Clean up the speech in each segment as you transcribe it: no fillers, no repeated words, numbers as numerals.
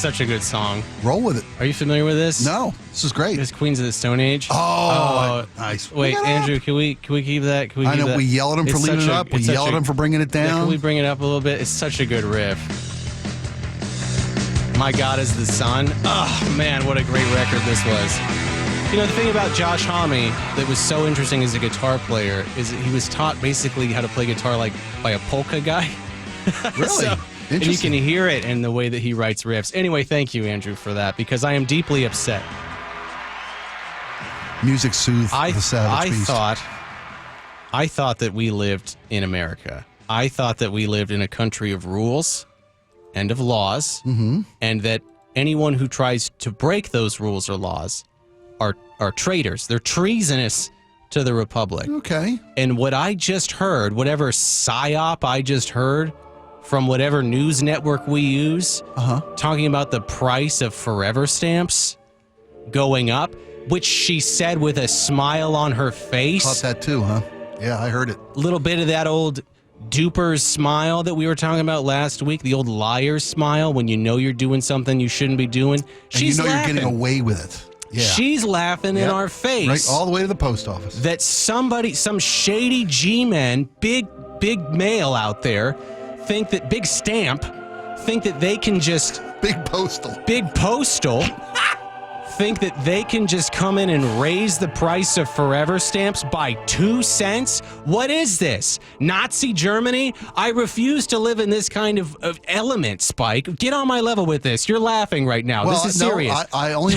such a good song. Roll with it. Are you familiar with this? No, this is great. It's Queens of the Stone Age. Oh, nice. Wait, Andrew, can we keep that? Can we I know that? we yell at him for leaving it up. We yell at him for bringing it down. Yeah, can we bring it up a little bit? It's such a good riff. My God is the Sun. Oh, man, what a great record this was. You know, the thing about Josh Homme that was so interesting as a guitar player is that he was taught basically how to play guitar like by a polka guy. Really? And you can hear it in the way that he writes riffs. Anyway, thank you, Andrew, for that, because I am deeply upset. Music soothes the savage beast. I thought that we lived in America. I thought that we lived in a country of rules and of laws, and that anyone who tries to break those rules or laws are traitors. They're treasonous to the Republic. Okay. And what I just heard, whatever psyop I just heard from whatever news network we use, talking about the price of forever stamps going up, which she said with a smile on her face. Caught that too, huh? Yeah, I heard it. A little bit of that old duper's smile that we were talking about last week, the old liar's smile when you know you're doing something you shouldn't be doing. She's laughing. You're getting away with it. Yeah. She's laughing in our face. Right, all the way to the post office. That some shady G-men, big male out there, think that they can just... Big postal, think that they can just come in and raise the price of forever stamps by 2 cents? What is this? Nazi Germany? I refuse to live in this kind of element, Spike. Get on my level with this. You're laughing right now. Well, this is serious. I only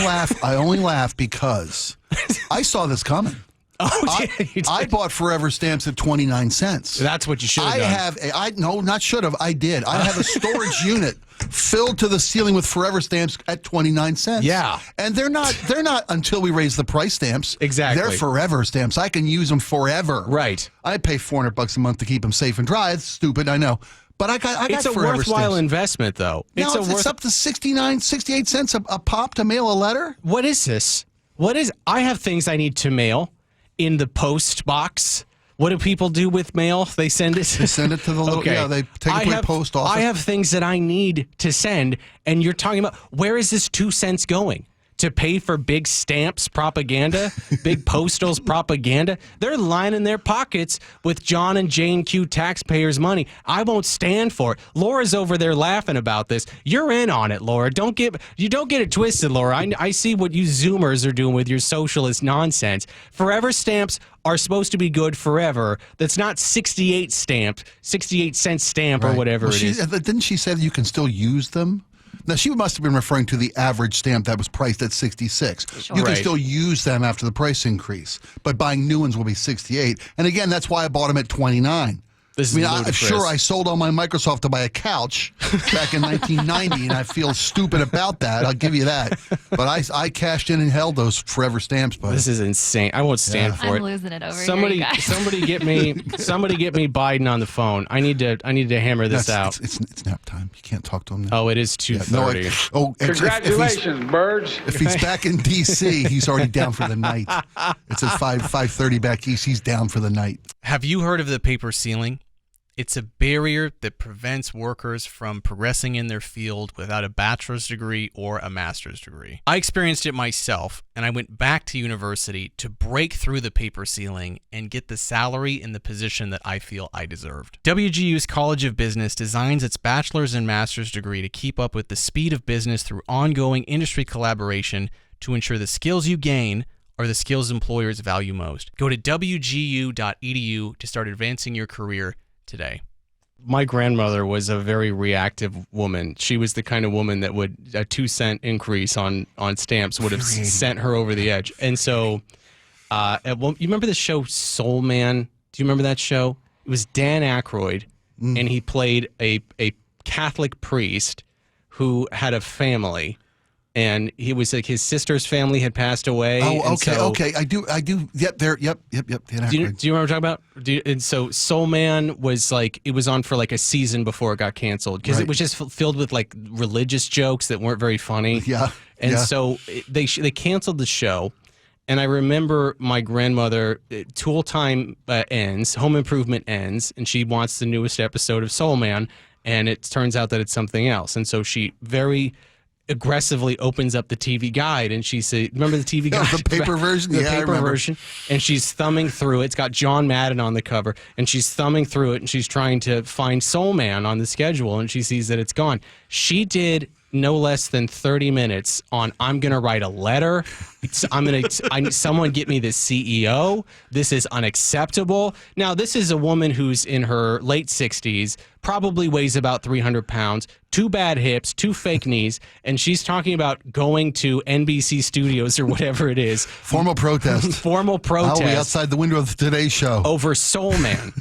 laugh because I saw this coming. Oh, yeah, you did. I bought forever stamps at 29 cents. That's what you should have done. Not should have. I did. I have a storage unit filled to the ceiling with forever stamps at 29 cents. Yeah. And they're not until we raise the price stamps. Exactly. They're forever stamps. I can use them forever. Right. I pay $400 a month to keep them safe and dry. It's stupid, I know. But I got it's a forever worthwhile stamps. investment, though. It's up to 68 cents a pop to mail a letter. What is this? I have things I need to mail in the post box. What do people do with mail? They send it. They send it to the local. Okay. Yeah, they take it to the post office. I have things that I need to send, and you're talking about where is this 2 cents going? To pay for big stamps propaganda, big postals propaganda. They're lining their pockets with John and Jane Q taxpayers' money. I won't stand for it. Laura's over there laughing about this. You're in on it, Laura. Don't get it twisted, Laura. I see what you Zoomers are doing with your socialist nonsense. Forever stamps are supposed to be good forever. That's not 68 cent stamp or whatever it is. Didn't she say that you can still use them? Now, she must have been referring to the average stamp that was priced at 66. Sure. You can still use them after the price increase, but buying new ones will be 68. And again, that's why I bought them at 29. I'm sure I sold all my Microsoft to buy a couch back in 1990, and I feel stupid about that. I'll give you that. But I cashed in and held those forever stamps. But this is insane. I won't stand for it. I'm losing it over here, you guys. Somebody get me Biden on the phone. I need to hammer this out. It's nap time. You can't talk to him now. Oh, it is 2:30. Congratulations, birds. If he's back in D.C., he's already down for the night. It's at 5:30 back east. He's down for the night. Have you heard of the paper ceiling? It's a barrier that prevents workers from progressing in their field without a bachelor's degree or a master's degree. I experienced it myself, and I went back to university to break through the paper ceiling and get the salary and the position that I feel I deserved. WGU's College of Business designs its bachelor's and master's degree to keep up with the speed of business through ongoing industry collaboration to ensure the skills you gain are the skills employers value most. Go to wgu.edu to start advancing your career today. My grandmother was a very reactive woman. She was the kind of woman that would a 2 cent increase on stamps would have sent her over the edge. And so, you remember the show Soul Man? Do you remember that show? It was Dan Aykroyd, and he played a Catholic priest who had a family. And he was like his sister's family had passed away. Oh, okay. I do. Yep. Do you know what I'm talking about? And so Soul Man was like, it was on for like a season before it got canceled because it was just filled with like religious jokes that weren't very funny. Yeah. And so they canceled the show. And I remember my grandmother, Tool Time ends, Home Improvement ends, and she wants the newest episode of Soul Man. And it turns out that it's something else. And so she very aggressively opens up the TV guide, and she said, remember the TV guide? The paper version? The Yeah, I paper remember. version. And she's thumbing through it. It's got John Madden on the cover, and she's thumbing through it, and she's trying to find Soul Man on the schedule, and she sees that it's gone. She did no less than 30 minutes on, I'm going to write a letter. I need someone get me the CEO. This is unacceptable. Now, this is a woman who's in her late 60s, probably weighs about 300 pounds, 2 bad hips, 2 fake knees, and she's talking about going to NBC Studios or whatever it is. Formal protest. Formal protest. I'll be outside the window of the Today Show. Over Soul Man.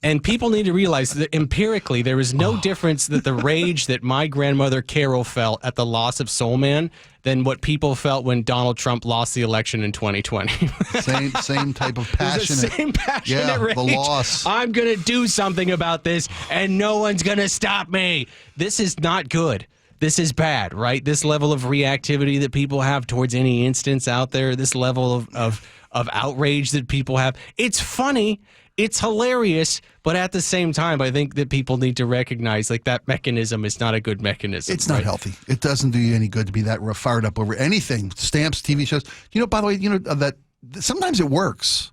And people need to realize that empirically, there is no difference that the rage that my grandmother Carol felt at the loss of Soul Man than what people felt when Donald Trump lost the election in 2020. Same type of passionate. The same passionate rage. The loss. I'm going to do something about this, and no one's going to stop me. This is not good. This is bad, right? This level of reactivity that people have towards any instance out there, this level of outrage that people have. It's funny. It's hilarious, but at the same time, I think that people need to recognize like that mechanism is not a good mechanism. It's not healthy. It doesn't do you any good to be that fired up over anything. Stamps, TV shows. You know, by the way, you know that sometimes it works.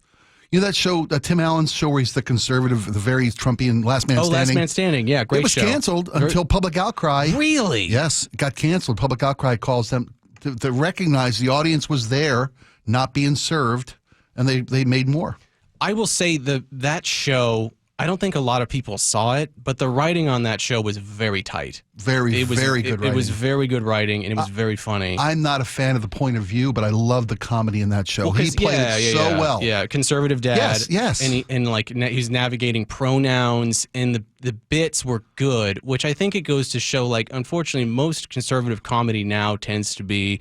You know that show, Tim Allen's show where he's the conservative, the very Trumpian Last Man Standing? Oh, Last Man Standing. Yeah, great show. It was canceled until public outcry. Really? Yes, it got canceled. Public outcry calls them to recognize the audience was there, not being served, and they made more. I will say that show, I don't think a lot of people saw it, but the writing on that show was very tight. Very good writing. It was very good writing, and it was very funny. I'm not a fan of the point of view, but I love the comedy in that show. He played it so well. Yeah, conservative dad. Yes. And he's navigating pronouns, and the bits were good, which I think it goes to show, like, unfortunately, most conservative comedy now tends to be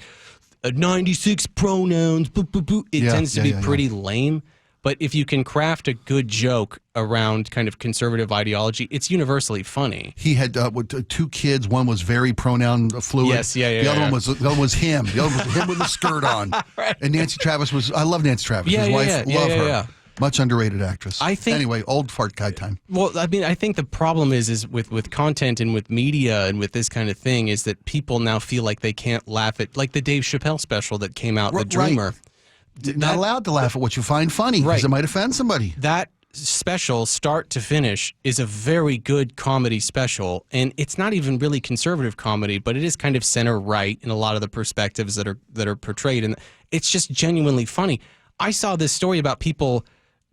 96 pronouns. Boo, boo, boo. It tends to be pretty lame. But if you can craft a good joke around kind of conservative ideology, it's universally funny. He had 2 kids. One was very pronoun fluid. Yes, the other one was him. The other was him with a skirt on. Right. And Nancy Travis was. I love Nancy Travis. His wife, love her. Yeah. Much underrated actress. I think. Anyway, old fart guy time. Well, I mean, I think the problem is with content and with media and with this kind of thing is that people now feel like they can't laugh at, like the Dave Chappelle special that came out, The Dreamer. Right. Not allowed to laugh at what you find funny because it might offend somebody. That special, start to finish, is a very good comedy special, and it's not even really conservative comedy, but it is kind of center right in a lot of the perspectives that are portrayed, and it's just genuinely funny. I saw this story about people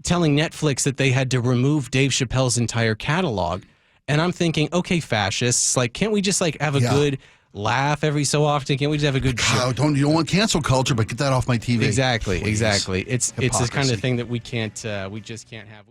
telling Netflix that they had to remove Dave Chappelle's entire catalog, and I'm thinking, okay, fascists, like, can't we just like have a good laugh every so often? Can't we just have a good show? You don't want cancel culture, but get that off my TV. Exactly. Please. It's this kind of thing that we just can't have.